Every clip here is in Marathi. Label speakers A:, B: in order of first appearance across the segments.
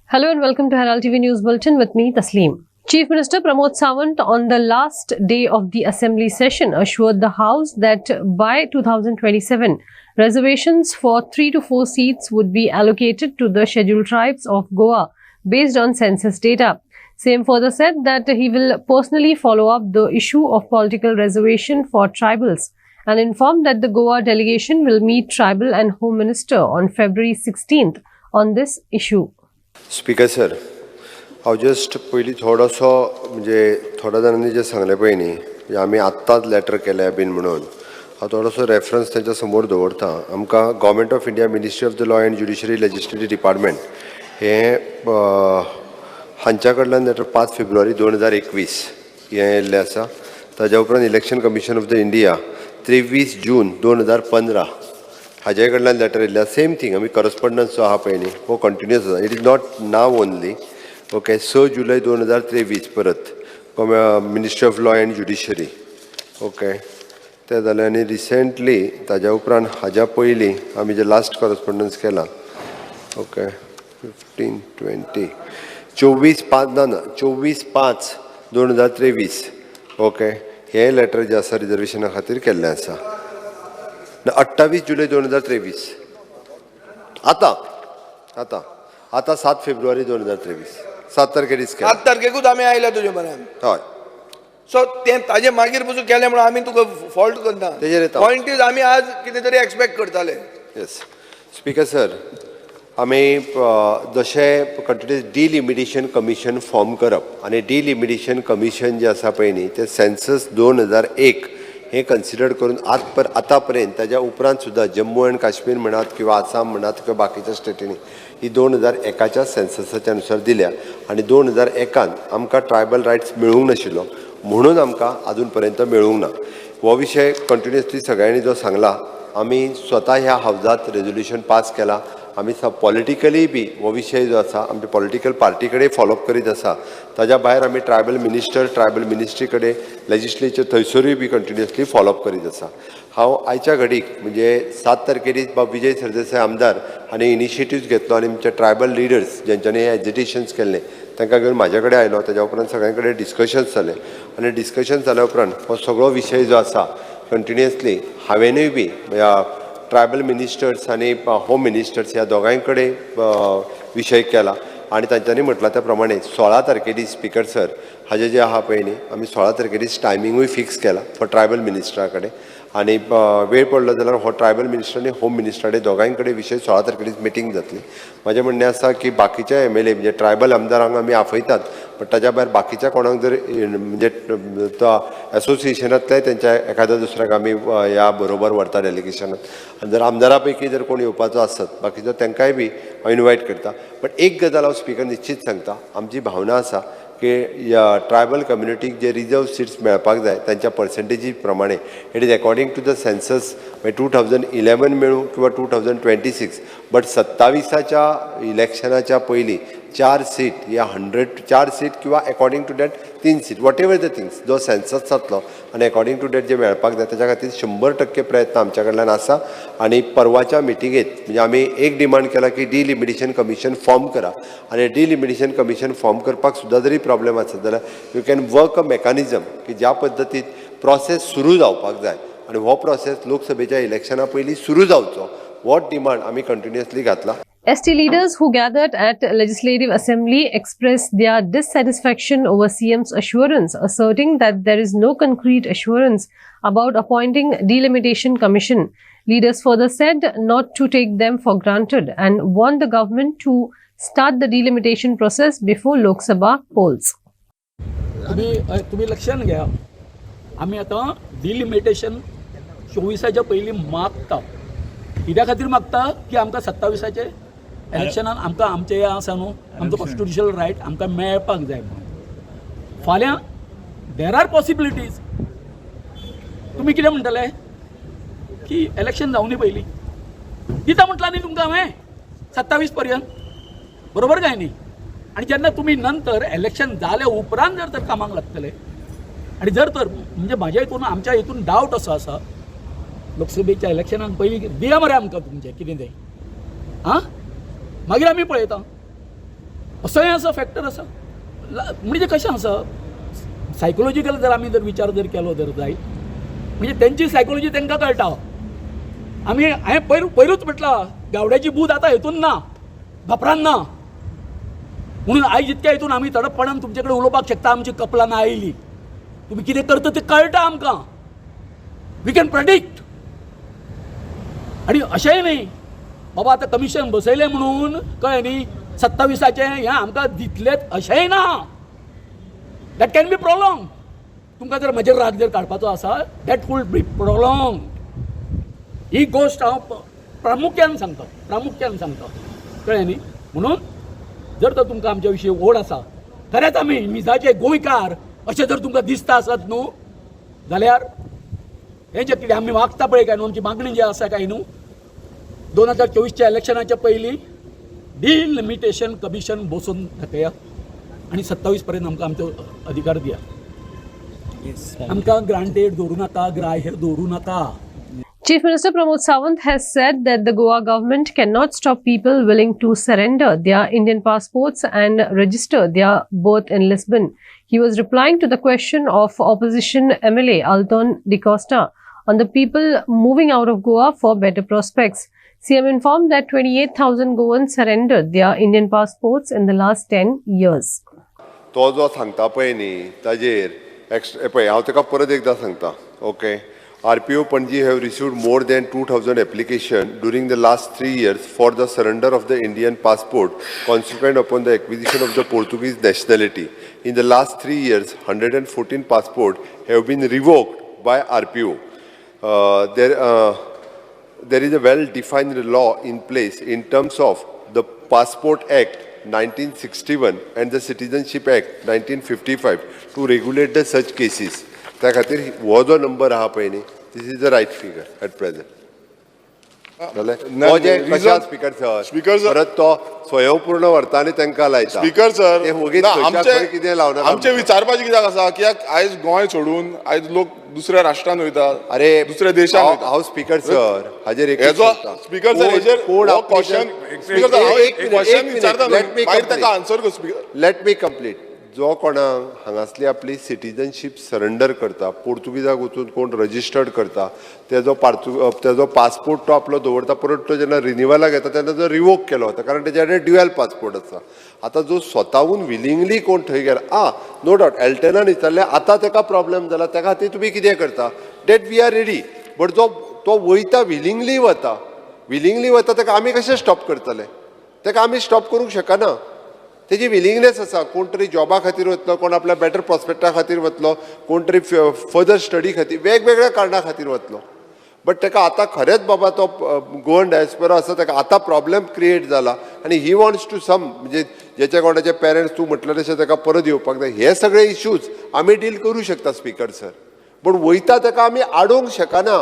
A: Hello and welcome to Herald TV News Bulletin with me, Tasleem. Chief Minister Pramod Sawant on the last day of the Assembly session assured the House that by 2027, reservations for 3 to 4 seats would be allocated to the scheduled tribes of Goa based on census data. Same further said that he will personally follow up the issue of political reservation for tribals and informed that the Goa delegation will meet Tribal and Home Minister on February 16th on this issue.
B: Speaker sir, हांव जस्ट पयलीं थोडोसो थोड्या जाणांनी जे सांगले पळय न्ही, आमी आत्ताच लेटर केल्या बीन म्हणून हांव थोडोसो रेफरन्स तेंच्या समोर दवरता. आमकां government of India ministry of the law end judiciary legislative department हे हांच्या कडल्यान लेटर 5 फेब्रुवारी 2021 हें येयल्लें आसा. ताज्या उपरांत election commission of the India 23 जून 2015 हाजे कडल्यान लेटर येयल्लें. सेम थिंग आमी करस्पॉन्डन्स जो आहा पळय न्ही हो कंटिन्युअस आसा. It is not now only. Okay, 6 July 2023 परत ministry of law end judiciary. Okay, तें जालें. आनी रिसेंटली ताज्या उपरांत हाज्या पयलीं आमी जे लास्ट करस्पॉन्डन्स केला. ओके, 15-20 24/5/2023. ओके, हें लेटर जें आसा रिजर्वेशना खातीर केल्लें आसा. 28 जुलय 2023 आता 7 फेब्रुवारी 2023 7 तारखेर दीस
C: 7 तारखेकूच आमी आयल्या तुजे म्हऱ्यान.
B: हय,
C: सो तें ताजे मागीर पसून केलें म्हणून आमी तुका फॉल्ट करना.
B: तेजेर येता.
C: पॉयंट इज आमी आज कितें तरी एक्सपेक्ट करताले.
B: येस स्पीकर सर, आमी जशें कंटिन्युअस डिलिमिटेशन कमिशन फॉर्म करप आनी डिलिमिटेशन कमिशन जें आसा पळय न्ही तें सेन्सस 2001 हे कन्सिडर करून आतां पर्यंत ताज्या उपरांत सुद्दां जम्मू अँड काश्मीर म्हणात किंवा आसाम म्हणात किंवा बाकीच्या स्टेटींनी ही 2001च्या सेन्ससाच्या अनुसार दिल्या. आनी 2001 आमकां ट्रायबल रायट्स मेळूंक नाशिल्लो म्हणून आमकां अजून पर्यंत मेळूंक ना. हो विशय कंटिन्युअसली सगळ्यांनी जो सांगला, आमी स्वता ह्या हावजात रेजोल्युशन पास केला. आमी पॉलिटिकली बी हो विशय जो आसा आमच्या पॉलिटिकल पार्टी कडेन फॉलोअप करीत आसा. ताज्या भायर आमी ट्रायबल मिनिस्ट्री कडेन लेजिस्लेचर थंयसरूय बी कंटिन्युअसली फॉलोअप करीत आसा. हांव आयच्या घडीक 7 तारखेर विजय सरदेसाय आमदार हांणी इनिशिएटिव्ह घेतलो आनी आमचे ट्रायबल लिडर्स जेंच्यांनी हे एजिटेशन्स केल्ले तांकां घेवन म्हाजे कडेन आयलो. ताज्या उपरांत सगळ्यां कडेन डिस्कशन्स जाले आनी डिस्कशन जाल्या उपरांत हो सगळो विशय जो आसा कंटिन्युअसली हांवेनूय बी ट्रायबल मिनिस्टर्स आनी होम मिनिस्टर्स ह्या दोगांय कडेन विशय केला आनी तांच्यांनी म्हटलां त्या प्रमाणे 16 तारखे दीस स्पीकर सर हाजें जें आहा पळय न्ही आमी 16 तारखे दीस टायमिंगूय फिक्स केला फॉर ट्रायबल मिनिस्टरा कडेन. आनी वेळ पडलो जाल्यार हो ट्रायबल मिनिस्टर आनी होम मिनिस्टरा कडेन दोगांय कडेन विशय 16 तारखे दीस मिटींग जातली. म्हाजें म्हणणें आसा की बाकीच्या MLA म्हणजे ट्रायबल आमदारांक आमी आफयतात, बट ताज्या भायर बाकीच्या कोणाक जर एसोसिएशनांतले तेंच्या एखाद्या दुसऱ्याक आमी ह्या बरोबर व्हरता डेलिगेशनांत. आनी जर आमदारा पैकी जर कोण येवपाचो आसत बाकीचो तांकांय बी हांव इनवायट करता. बट एक गजाल हांव स्पीकर निश्चित सांगता, आमची भावना आसा की ह्या ट्रायबल कम्युनिटीक जे रिजर्व सिट्स मेळपाक जाय तांच्या पर्संटेजी प्रमाणे it is according to the census 2011 मेळूं किंवा 2026, बट 27च्या इलेक्शनाच्या पयलीं 4 सीट या 4 सीट किंवा according to that 3 seat whatever the things जो सेन्सस जातलो आनी अकॉर्डिंग टू डॅट जे मेळपाक जाय ताच्या खातीर 100% प्रयत्न आमच्या कडल्यान आसा. आनी परवाच्या मिटिंगेंत आमी एक डिमांड केला की डिलिमिटेशन कमिशन फॉर्म करा आनी डिलिमिटेशन कमिशन फॉर्म करपाक सुद्दां जरी प्रॉब्लेम आसत जाल्यार you can work a mechanism की ज्या पद्दतीन प्रोसेस सुरू जावपाक जाय आनी हो प्रोसेस लोकसभेच्या इलेक्शना पयलीं सुरू जावचो हो डिमांड आमी कंटिन्युअसली घातला.
A: ST leaders who gathered at Legislative Assembly expressed their dissatisfaction over CM's assurance, asserting that there is no concrete assurance about appointing delimitation commission. Leaders further said not to take them for granted and warned the government to start the delimitation process before Lok Sabha polls.
D: तुम्ही लक्षात घ्या, आम्ही आता डिलिमिटेशन 24च्या पयलीं मागता. कित्या खातीर मागता की आमकां 27चे इलेक्शनान आमकां आमचे हें आसा न्हू आमचो कॉन्स्टिट्युशनल रायट आमकां मेळपाक जाय म्हणून. फाल्यां देर आर पॉसिबिलिटीज. तुमी कितें म्हणटले की इलेक्शन जावनी पयलीं दिता म्हटलां न्ही तुमकां हांवें 27 पर्यंत, बरोबर काय न्ही? आनी जेन्ना तुमी नंतर इलेक्शन जाल्या उपरांत जर तर कामाक लागतले आनी जर तर म्हणजे म्हाज्या हितून आमच्या हितून डावट असो आसा लोकसभेच्या इलेक्शनाक पयलीं दिया मरे आमकां तुमचें कितें तें. मागीर आमी पळयता. असोय असो फॅक्टर आसा म्हणजे कशें आसा सायकोलॉजिकल जर आमी जर विचार जर केलो जर जायत म्हणजे त्यांची सायकोलॉजी तांकां कळटा हांवें पयरूच म्हटलां गावड्याची बूद आतां हेतून ना भापरान ना म्हणून आयज इतक्या हितून आमी तडपपणान तुमचे कडेन उलोवपाक शकता आमची कपलां ना आयली तुमी कितें करता तें कळटा आमकां वी कॅन प्रेडिक्ट आनी अशेंय न्ही बाबा आतां कमिशन बसयलें म्हणून कळ्ळें न्ही 27 हें आमकां दितलेच अशेंय ना दॅट कॅन बी प्रोलॉंग तुमकां जर म्हजेर राग जर काडपाचो आसा दॅट वूड बी प्रोलॉंग ही गोश्ट हांव प्रामुख्यान सांगता कळ्ळें न्ही म्हणून जर तर तुमकां आमच्या विशीं ओड आसा खरेंच आमी मिजाचे गोंयकार अशें जर तुमकां दिसता आसत न्हू जाल्यार हें जें कितें आमी मागता पळय काय न्हू आमची मागणी जी आसा काय न्हू 2024च्या इलेक्शनाच्या पयलीं डिलिमिटेशन कमिशन बसून दाखया आनी 27 पर्यंत आमकां आमचो अधिकार दिया आमकां ग्रांटेड दवरूं नाका ग्राह्य दवरूं नाका.
A: Chief Minister Pramod Sawant has said that the Goa government cannot stop people willing to surrender their Indian passports and register their birth in Lisbon. He was replying to the question of opposition MLA Alton De Costa on the people moving out of Goa for better prospects. CM informed that 28,000 Goans surrendered their Indian passports in the last 10 years.
B: तो जो सांगता पळय न्ही ताजेर पळय हांव ताका परत एकदां सांगता okay RPO Panji have received more than 2,000 applications during the last 3 years for the surrender of the Indian passport consequent upon the acquisition of the Portuguese nationality. In the last 3 years, 114 passports have been revoked by RPO. There is a well-defined law in place in terms of the Passport Act 1961 and the Citizenship Act 1955 to regulate the such cases. त्या खातीर हो जो नंबर आहा पळय न्ही this is the right figure at present speaker sir परत तो स्वयंपूर्ण व्हरता तांकां लायता
E: स्पीकर सर
B: कितें लावना
E: आमचे विचारपाचें कित्याक आसा कित्याक आयज गोंय सोडून आयज लोक दुसऱ्या राष्ट्रांत वयता
B: अरे
E: दुसऱ्या देशांत
B: हांव स्पीकर सर हाजेर एक
E: स्पीकर सर हेजेर क्वेश्चन विचारता मागीर ताका answer speaker
B: let me complete जो कोणाक हांगासली आपली सिटीजनशीप सरेंडर करता पोर्तुगीजाक वचून कोण रजिस्टर्ड करता तेजो पासपोर्ट तो आपलो दवरता परत तो जेन्ना रिन्युवलाक येता तेन्ना तो रिवोक केलो वता कारण तेच्या कडेन ड्युएल पासपोर्ट आसा आतां जो स्वताहून विलिंगली कोण थंय गेला नो डावट एल्टनान विचारलें आतां ताका प्रॉब्लेम जाला त्या खातीर तुमी कितें करता that we are ready but जो तो वयता विलिंगली वता ताका आमी कशें स्टॉप करतले ताका आमी स्टॉप करूंक शकना तेजी विलिंगनेस आसा कोण तरी जॉबा खातीर वतलो कोण आपल्या बेटर प्रॉस्पेक्टा खातीर वतलो कोण तरी फर्दर स्टडी खातीर वेगवेगळ्या कारणां खातीर वतलो बट ताका आतां खरेंच बाबा तो गोवन डायस्पोरा आसा ताका आतां प्रॉब्लेम क्रिएट जाला आनी ही वॉन्ट्स टू सम म्हणजे जेचे कोणाचे पेरंट्स तूं म्हटलें तशें ताका परत येवपाक जाय हे सगळे इश्यूज आमी डील करूं शकता स्पीकर सर पूण वयता ताका आमी आडोवंक शकना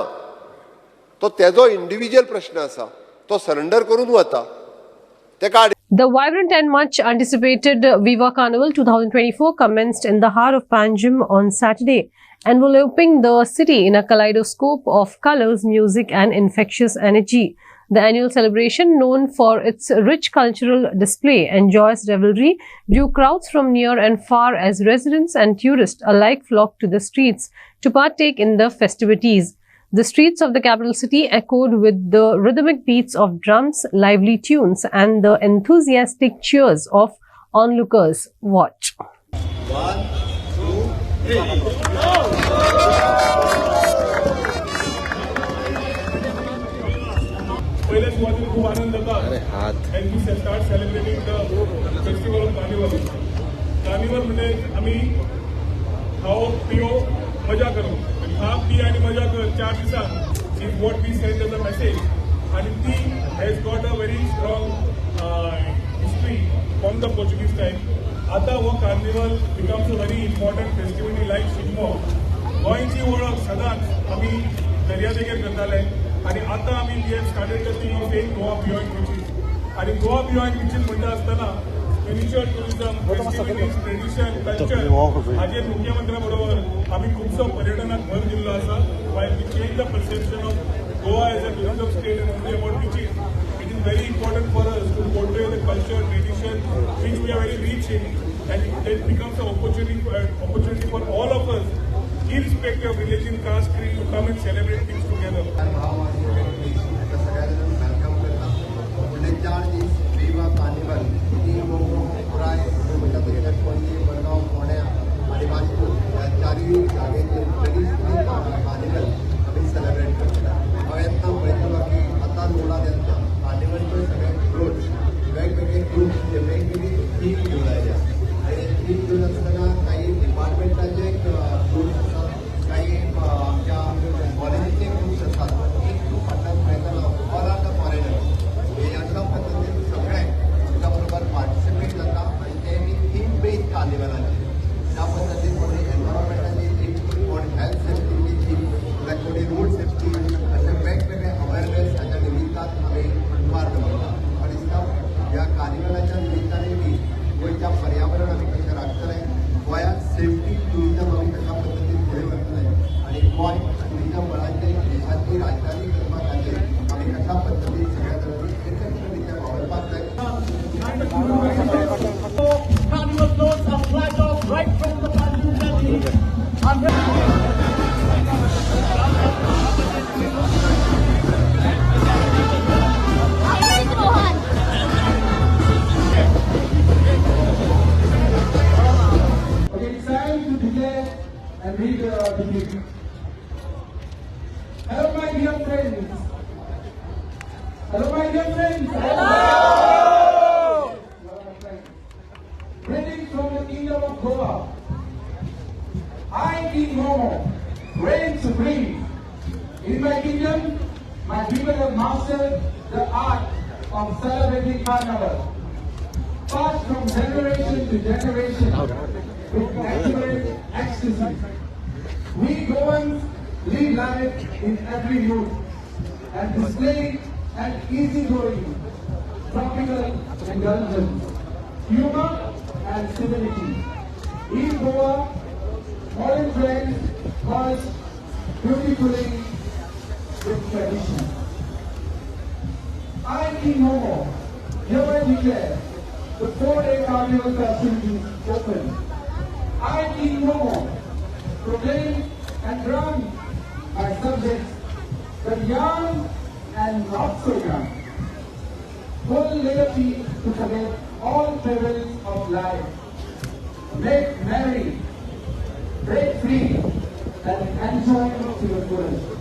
B: तो तेजो इंडिविज्युअल प्रश्न आसा तो सरेंडर करून वता ताका.
A: The vibrant and much anticipated Viva Carnival 2024 commenced in the heart of Panjim on Saturday, enveloping the city in a kaleidoscope of colors, music and infectious energy. The annual celebration, known for its rich cultural display and joyous revelry, drew crowds from near and far as residents and tourists alike flocked to the streets to partake in the festivities. The streets of the capital city echoed with the rhythmic beats of drums, lively tunes, and the enthusiastic cheers of onlookers. Watch.
F: 1, 2, 3.
G: पहिले सुरुवातीला खूप आनंद होता and we start celebrating the festival of Carnival. Carnival म्हणजे आम्ही खाओ पिओ मजा करू खा पी आणि मजा कर 4 दिवसात is what we send as a message आणि ती has got a very strong history from the Portuguese time आता हो carnival becomes a very important festival like Shigmo गोंयची ओळख सदांच आम्ही दर्यादेगेर करताले आणि आता आम्ही we have started the thing of saying Goa beyond beaches आणि गोवा बियॉन्ड बीचीस म्हणटा आसतना spiritual tourism festivities tradition culture हाजेर मुख्यमंत्र्या बरोबर आम्ही खुबसो पर्यटनाक भर दिल्लो आसा while we change the perception of Goa as a tourism state and only about beaches it is very important for us to portray the culture, tradition, which we are very rich in, and it becomes an opportunity for all of us, irrespective of religion, caste, creed, to come and celebrate things together.
H: And read the beginning. Hello, my dear friends. Hello, my dear friends. Hello. Greetings from the Kingdom of Goa. I, King Momo, reign supreme. In my kingdom, my people have mastered the art of celebrating Carnival. Passed from generation to generation with natural ecstasy. We Goans live life in every mood and display an easygoing, tropical indulgence, humor and civility. In Goa, modern trends merge beautifully with tradition. I, King Momo, hereby declare the 4-day Carnival facility open. I, King Momo, proclaim and grant my subjects the young and not so young full liberty to commit all perils of life, make merry, break free, and enjoy to the fullest.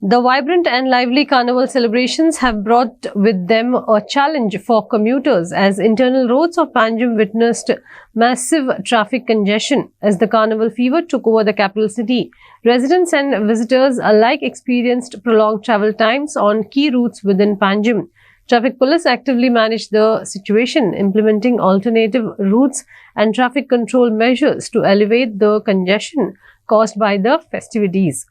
A: The vibrant and lively carnival celebrations have brought with them a challenge for commuters as internal roads of Panjim witnessed massive traffic congestion as the carnival fever took over the capital city. Residents and visitors alike experienced prolonged travel times on key routes within Panjim. Traffic police actively managed the situation, implementing alternative routes and traffic control measures to alleviate the congestion caused by the festivities.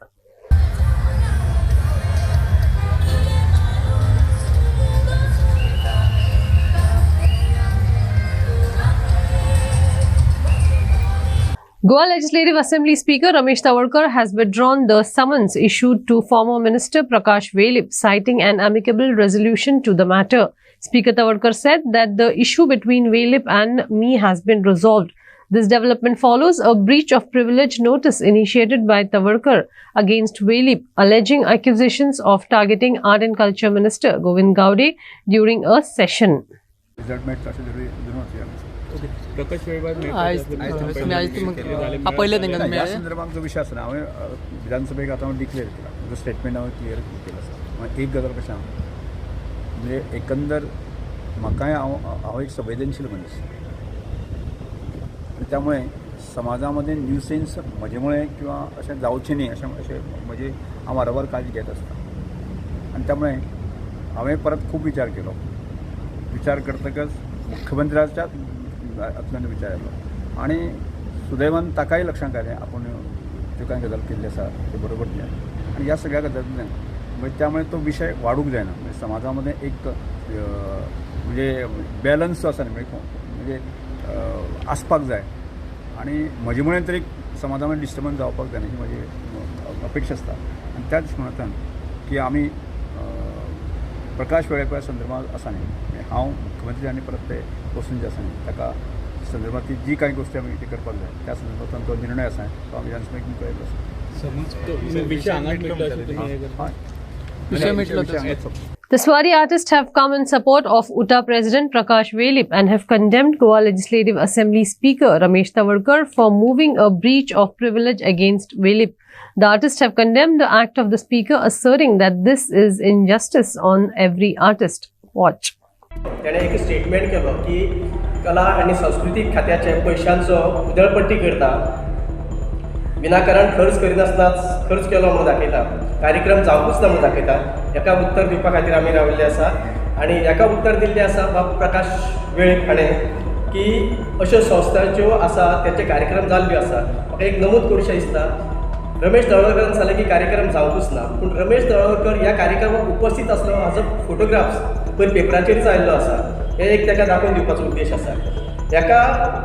A: Goa Legislative Assembly Speaker Ramesh Tawarkar has withdrawn the summons issued to former Minister Prakash Velip, citing an amicable resolution to the matter. Speaker Tawarkar said that the issue between Velip and me has been resolved. This development follows a breach of privilege notice initiated by Tawarkar against Velip, alleging accusations of targeting Art and Culture Minister Govind Gowde during a session.
I: That might
D: पहिले तेंका
I: ह्या संदर्भात जो विषय आसा हांवें विधानसभेक आतां डिक्लेअर केला जो स्टेटमेंट हांवें क्लियर केला आसा एक गजाल कशें म्हणजे एकंदर म्हाकाय हांव एक संवेदनशील मनीस त्यामुळे समाजामध्ये न्यूसेन्स म्हजेमुळे किंवा अशें जावचें न्ही अशें म्हणजे हांव वारंवार काळजी घेत आसता आनी त्यामुळे हांवें परत खूब विचार केलो विचार करतकच मुख्यमंत्र्याच्या हातूंतल्यान विचार येलो आनी सुदैवान ताकाय लक्षांत आयलें आपूण ज्यो कांय गजाल केल्ली आसा ते बरोबर न्ही आनी ह्या सगळ्या गजालींतल्यान म्हणजे त्यामुळे तो विशय वाडूंक जायना म्हणजे समाजामध्ये एक म्हणजे बॅलन्स जो आसा न्ही म्हणजे आसपाक जाय आनी म्हजे मुळे तरी समाजामध्ये डिस्टर्बन्स जावपाक जायना ही म्हजी अपेक्षा आसता आनी त्या दृश्टिकोनांतल्यान की आमी प्रकाश वेळेपा संदर्भात आसा न्ही हांव मुख्यमंत्री आनी परत ते बसून जे आसा न्ही ताका संदर्भांतली जी कांय गोश्टी आमी ती करपाक जाय त्या संदर्भांतल्यान तो निर्णय आसा तो आमी विधानसभेक पळयलो आसा
A: The Swari artists have come in support of UTA President Prakash Velip and have condemned Goa Legislative Assembly Speaker Ramesh Tawalkar for moving a breach of privilege against Velip. The artists have condemned the act of the Speaker, asserting that this is injustice on every artist. Watch.
J: त्याने एक स्टेटमेंट केलो की कला आणि सांस्कृतिक खात्याचे पैशांचो उधळपट्टी करता विनाकारण खर्च करिनासताच खर्च केलो म्हणून दाखयता कार्यक्रम जावपूच ना म्हणून दाखयता हेका उत्तर दिवपा खातीर आमी राविल्ले आसा आनी हेका उत्तर दिल्लें आसा बाब प्रकाश वेळीप हाणें की अश्यो संस्थांच्यो आसा तेचे कार्यक्रम जाल्ल्यो आसा म्हाका एक नमूद करूंशें दिसता रमेश तळवळकरान सांगलें की कार्यक्रम जावपूच ना पूण रमेश तळवळकर ह्या कार्यक्रमाक उपस्थित आसलो हाजो फोटोग्राफ्स पयर पेपराचेरच आयिल्लो आसा हे एक ताका दाखोवन दिवपाचो उद्देश आसा हेका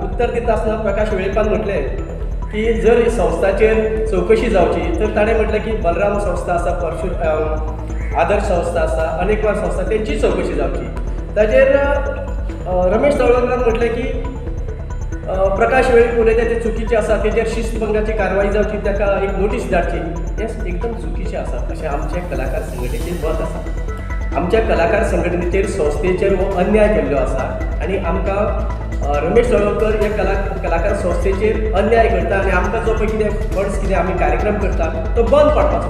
J: उत्तर दिता आसतना प्रकाश वेळीपान म्हटलें की जर संस्थाचेर चवकशी जावची तर ताणें म्हटलें की बलराम संस्था आसा आदर्श संस्था आसा अनेकवार संस्था तेंची चवकशी जावची ताचेर रमेश तळवळकरान म्हटलें की प्रकाश वेळीप उलयता तें चुकीचें आसा तेजेर शिस्तभंगाची कारवाई जावची ताका एक नोटीस धाडची हें एकदम चुकीचें आसा अशें आमचे कलाकार संघटनेचेर मत आसा आमच्या कलाकार संघटनेचेर संस्थेचेर हो अन्याय केल्लो आसा आनी आमकां रमेश तळवळकर हे कलाकार संस्थेचेर अन्याय करता आनी आमकां जो पळय कितें फंड्स कितें आमी कार्यक्रम करता तो बंद पाडपाचो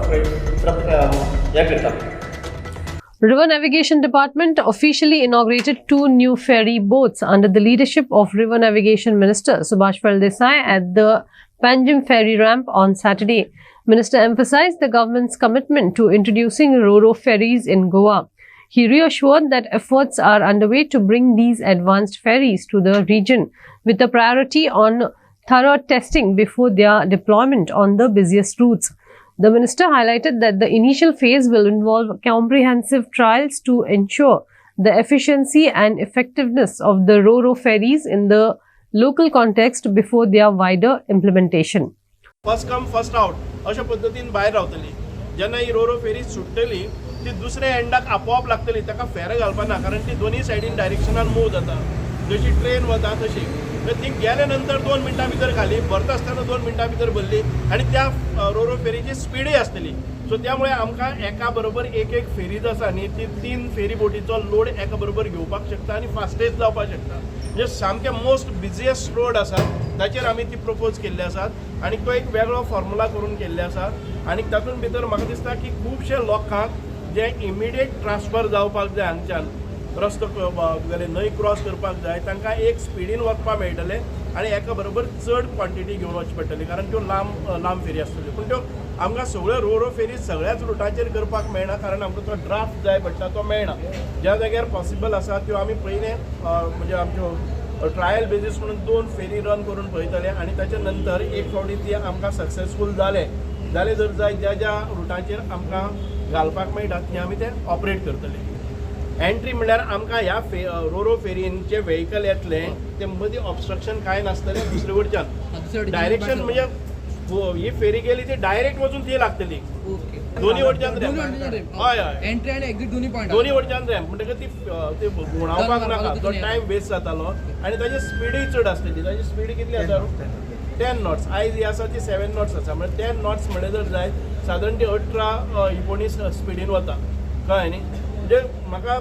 J: हें करता.
A: River Navigation Department officially inaugurated 2 new ferry boats under the leadership of River Navigation Minister Subhash Desai at the Panjim ferry ramp on Saturday. Minister emphasized the government's commitment to introducing ro-ro ferries in Goa. He reassured that efforts are underway to bring these advanced ferries to the region, with a priority on thorough testing before their deployment on the busiest routes. The minister highlighted that the initial phase will involve comprehensive trials to ensure the efficiency and effectiveness of the ro-ro ferries in the local context before their wider implementation.
K: First come first out अशा पद्दतीन भायर रावतली जेन्ना ही रोरो फेरी सुट्टली ती दुसऱ्या एंडाक आपोवप लागतली ताका फेर घालपाना कारण ती दोनूय सायडीन डायरेक्शनान मूव जाता जशी ट्रेन वता तशी ती गेल्या नंतर 2 मिनटां भितर खाली भरता आसतना 2 मिनटां भितर भरली आनी त्या रोरो फेरीची स्पीडूय आसतली सो त्यामुळे आमकां एका बरोबर एक फेरी जो आसा न्ही ती 3 फेरी बोटीचो लोड एका बरोबर घेवपाक शकता आनी फास्टेस्ट जावपाक शकता म्हणजे सामकें मोस्ट बिजिएस्ट रोड आसा ताचेर आमी ती प्रपोज केल्ली आसात आनी तो एक वेगळो फॉर्मुला करून केल्ले आसा आनी तातूंत भितर म्हाका दिसता की खुबशे लोकांक जे इमिडिएट ट्रान्सफर जावपाक जाय हांगच्यान रस्तो जाल्यार न्हंय क्रॉस करपाक जाय तांकां एक स्पिडीन वचपाक मेळटलें आनी एका बरोबर चड क्वॉन्टिटी घेवन वचची पडटली कारण त्यो लांब फेरी आसतल्यो पूण त्यो आमकां सगळ्यो रोरो फेरी सगळ्याच रुटाचेर करपाक मेळना कारण आमकां तो ड्राफ्ट जाय पडटा तो मेळना ज्या जाग्यार पॉसिबल आसा त्यो आमी पयलें म्हणजे आमच्यो ट्रायल बेजीस म्हणून 2 फेरी रन करून पळयतले आनी ताच्या नंतर एक फावटी ती आमकां सक्सेसफूल जाले जर जाय ज्या रुटाचेर आमकां घालपाक मेळटा ती आमी ते ऑपरेट करतले. एंट्री म्हणल्यार आमकां ह्या रोरो फेरींचे व्हेहिकल येतले ते मदीं ऑब्स्ट्रक्शन कांय नासतलें दुसरे वटच्यान डायरेक्शन म्हणजे ही फेरी गेली ती डायरेक्ट वचून ती लागतली दोन्ही वटच्यान रॅम्प हय एंट्री आनी एक्झिट दोन्ही वटच्यान रॅम्प म्हणटकीर ती गुणावपाक नाका तो टायम वेस्ट जातालो आनी ताची स्पीडूय चड आसतली ताची स्पीड कितली आसा 10 नॉट्स आयज जी आसा ती 7 नॉट्स आसा म्हणजे 10 नॉट्स म्हणले जर जायत सादारण ती 18-19 स्पीडीन वता कळ्ळें न्ही म्हणजे म्हाका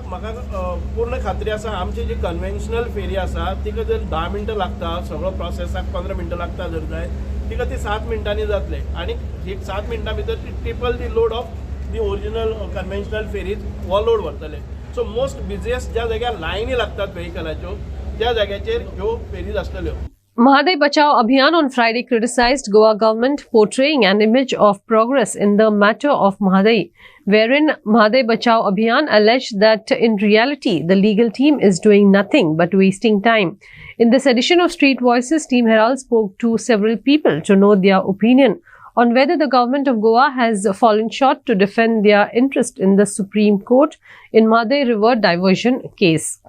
K: पूर्ण खात्री आसा आमची जी कन्वेन्शनल फेरी आसा तिका जर 10 मिनटां लागता सगळो प्रोसेसाक 15 मिनटां लागता जर जाय तिका ती 7 मिनटांनी जातले आनी 7 मिनटां भितर ती triple the load of the original conventional ferries हो लोड व्हरतले. सो मोस्ट बिजिएस्ट ज्या जाग्यार लायनी लागतात व्हेहिकलाच्यो त्या जाग्याचेर ह्यो फेरीज आसतल्यो.
A: Mahaday Bachao Abhiyan on Friday criticized Goa government portraying an image of progress in the matter of Mahaday, wherein Mahaday Bachao Abhiyan alleged that in reality the legal team is doing nothing but wasting time. In this edition of Street Voices, Team Herald spoke to several people to know their opinion on whether the government of Goa has fallen short to defend their interest in the Supreme Court in Mahaday River diversion case.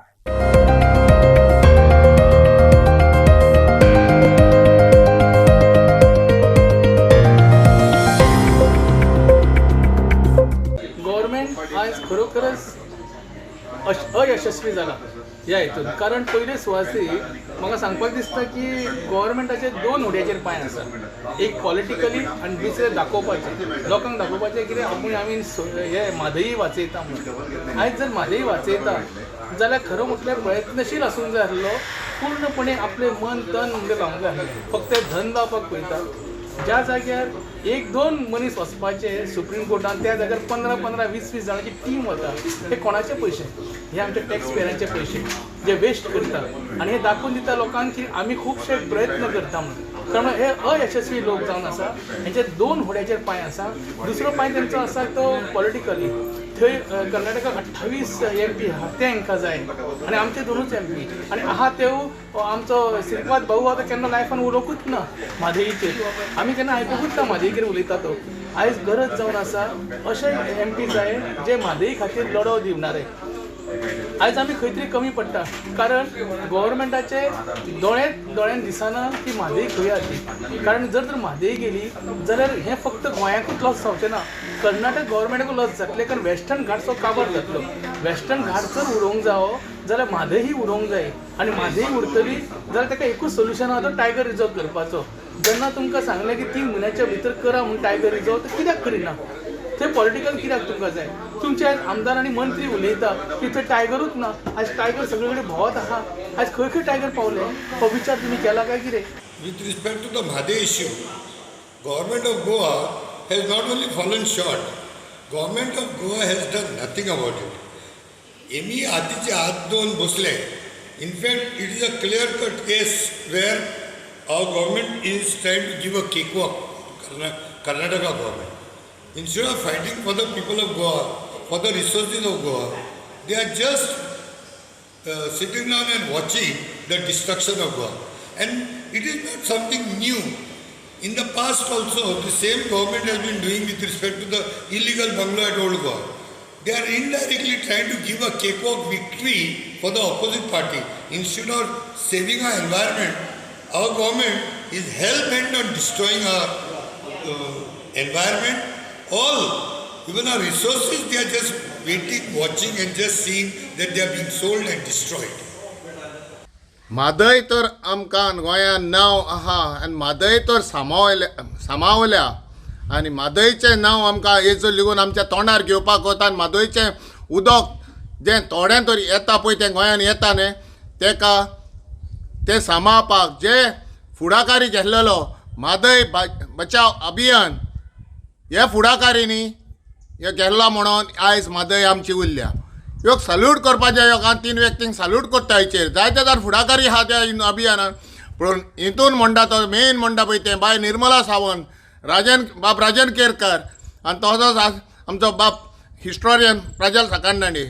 D: आज खरोखरच अयशस्वी जाला ह्या हितून. कारण पयले सुवातेक म्हाका सांगपाक दिसता की गव्हर्मेंटाचे 2 उड्याचेर पांय आसा. एक पॉलिटिकली आनी दुसरें दाखोवपाचें लोकांक दाखोवपाचें कितें आमी हे म्हादयी वाचयता म्हणून. आयज जर म्हादयी वाचयता जाल्यार खरो म्हटल्यार प्रयत्नशील आसूंक जाय आसलो. पूर्णपणे आपलें मन तन म्हणजे लावंक जाय आसलें. फक्त धन लावपाक पळयता. ज्या जाग्यार 1-2 मनीस वचपाचे सुप्रीम कोर्टान त्या जाग्यार 15-15, 20-20 जाणांची टीम वता. हे कोणाचे पयशे? हे आमचे टॅक्स पेयरांचे पयशे जे वेस्ट करता आनी हे दाखोवन दिता लोकांक की आमी खुबशे प्रयत्न करता म्हणून. कारण हे अयशस्वी लोक जावन आसा. हेंचे 2 हुड्याचेर पांय आसा. दुसरो पांय तेंचो आसा तो पॉलिटिकली. थंय कर्नाटकाक 28 MP ते हांकां जाय आनी आमचे 2च MP आनी आहा ते आमचो श्रीपाद भाऊ आतां केन्ना लायफान उलोवंकूच ना म्हादयीचेर. आमी केन्ना आयकूंकूच ना म्हादयीचेर उलयता तो. आयज गरज जावन आसा अशे MP जाय जे म्हादयी खातीर लढो दिवनारे. आयज आमी खंय तरी कमी पडटा कारण गव्हर्मेंटाचे दोळ्यान दिसना की म्हादयी खंय आसली. कारण जर म्हादयी गेली जाल्यार हें फक्त गोंयाकूच लॉस जावचें ना, कर्नाटक गव्हर्मेंटाकूच लॉस जातलें. कारण वेस्टर्न घाटचो काबार जातलो. वेस्टर्न घाट जर उडोवंक जावो जाल्यार म्हादयी उडोवंक जाय आनी म्हादयी उरतली जाल्यार ताका एकूच सोल्युशन आहा तो टायगर रिजर्व करपाचो. जेन्ना तुमकां सांगलें की 3 म्हयन्याच्या भितर करा म्हणून टायगर रिजर्व तर कित्याक करिना? थंय पॉलिटिकल कित्याक तुमकां जाय? तुमचे आमदार आनी मंत्री उलयता की थंय टायगरूच ना. आयज टायगर सगळे कडेन भोंवत आहा. आयज खंय खंय टायगर पावले हो विचार तुमी केला काय कितें?
L: With respect to the Mahaday issue, Government of Goa has not only fallen short, Government of Goa has done nothing about it. एमी हातीचे हात दोन बसले. In fact, it is a clear-cut case where our government is trying to give a cakewalk, Karnataka government. Instead of fighting for the people of Goa, for the resources of Goa, they are just sitting down and watching the destruction of Goa. And it is not something new. In the past also, the same government has been doing with respect to the illegal bungalow at Old Goa. They are indirectly trying to give a cakewalk victory for the opposite party. Instead of saving our environment, our government is hell-bent on destroying our environment. All, even our resources, they are just waiting, watching and just seeing that they are being sold and destroyed.
E: Mhadei तर आमकां गोंयांत नांव आहा आनी म्हादय तर सामावल्या आनी म्हादयचें नांव आमकां हेजो लेगून आमच्या तोंडार घेवपाक वता. आनी म्हादयचें उदक जें थोडें तरी येता पळय तें गोंयांत येता न्ही तेका तें सांबाळपाक जे फुडाकारी घेतलेलो म्हादय बचाव अभियान हे फुडाकारीनी हे गेल्ला म्हणून आयज म्हादय आमची उरल्या. ह्यो सल्यूट करपाचें ह्यो 3 व्यक्तींक सल्यूट करता हेचेर जायते जर फुडाकारी आहा त्या अभियानान. पूण हितून म्हणटा तो मेन म्हणटा पळय तें बाय निर्मला सावंत, बाब राजन केरकर आनी तसोच आमचो बाब हिस्टोरियन प्राजल साकांडाणी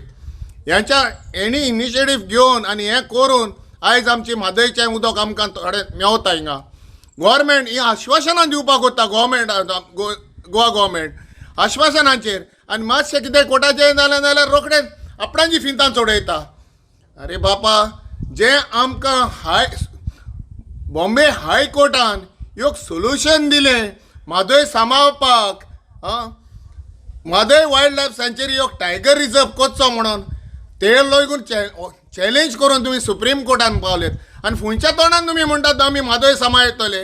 E: ह्यांच्या हेणी इनिशिएटीव घेवन आनी हें करून आयज आमची म्हादयचें उदक आमकां थोडें मेवता हिंगा. गव्हर्मेंट ही आश्वासनां दिवपाक वता गोवा गव्हर्मेंट आश्वासनांचेर आनी मातशें कितें कोर्टाचें जालें जाल्यार रोखडेंच आपणाची फिंतान सोडयता. अरे बापा जें आमकां बॉम्बे हायकोर्टान एक सोल्युशन दिलें म्हादय सांबाळपाक, म्हादय वायल्ड लायफ सँच्युरी एक टायगर रिजर्व करचो म्हणून ते लागून चॅलेंज करून तुमी सुप्रीम कोर्टान पावलेत आनी फुंयच्या तोंडान तुमी म्हणटात आमी म्हादय सांबाळटले.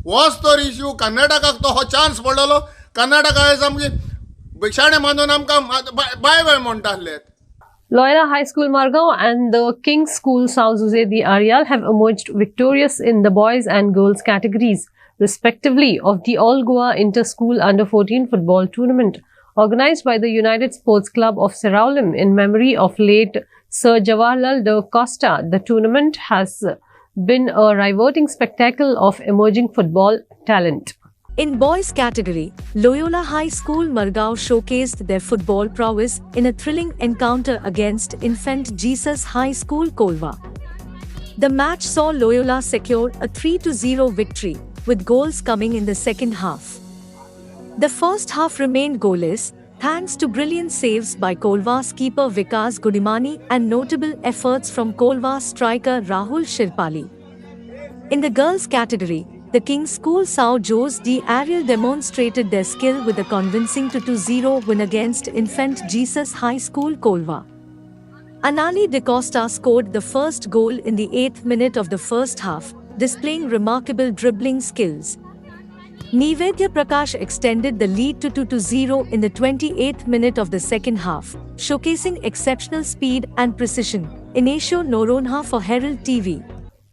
E: होच तर इश्यू कर्नाटकाक तो हो चान्स पडलेलो. कर्नाटका आयज आमची भिक्षाणे बांदून आमकां बाय बाय म्हणटाले.
A: Loyola High School Margao and the King's School Sao Jose de Arial have emerged victorious in the boys and girls categories, respectively, of the All Goa Inter-School Under-14 football tournament organized by the United Sports Club of Seraulim in memory of late Sir Jawaharlal da Costa. The tournament has been a riveting spectacle of emerging football talent.
M: In boys category, Loyola High School Margao showcased their football prowess in a thrilling encounter against Infant Jesus High School Kolva. The match saw Loyola secure a 3-0 victory, with goals coming in the second half. The first half remained goalless, thanks to brilliant saves by Kolva's keeper Vikas Gudimani and notable efforts from Kolva's striker Rahul Shirpali. In the girls category, the King's School Sao Jose de Ariel demonstrated their skill with a convincing 2-0 win against Infant Jesus High School Kolva. Anali Da Costa scored the first goal in the 8th minute of the first half, displaying remarkable dribbling skills. Nivedya Prakash extended the lead to 2-0 in the 28th minute of the second half, showcasing exceptional speed and precision. Inesho Noronha for Herald TV.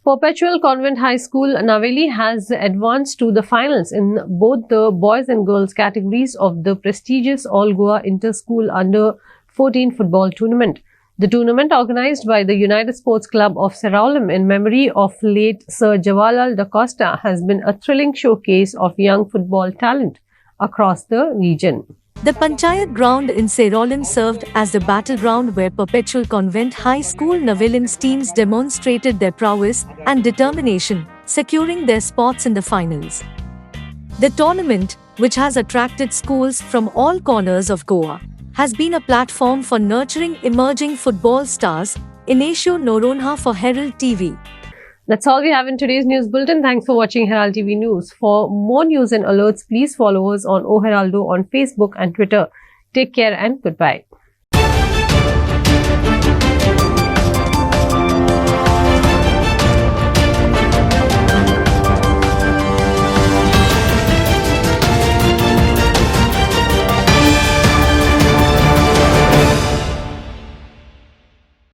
A: Perpetual Convent High School Naveli has advanced to the finals in both the boys and girls categories of the prestigious All Goa Inter-School Under-14 football tournament. The tournament, organized by the United Sports Club of Seraulim in memory of late Sir Jawaharlal da Costa, has been a thrilling showcase of young football talent across the region.
M: The Panchayat ground in Seraulim served as the battleground where Perpetual Convent High School Navelim's teams demonstrated their prowess and determination, securing their spots in the finals. The tournament, which has attracted schools from all corners of Goa, has been a platform for nurturing emerging football stars. Inesho Noronha for Herald TV.
A: That's all we have in today's news bulletin. Thanks for watching Herald TV News. For more news and alerts, please follow us on O Heraldo on Facebook and Twitter. Take care and goodbye.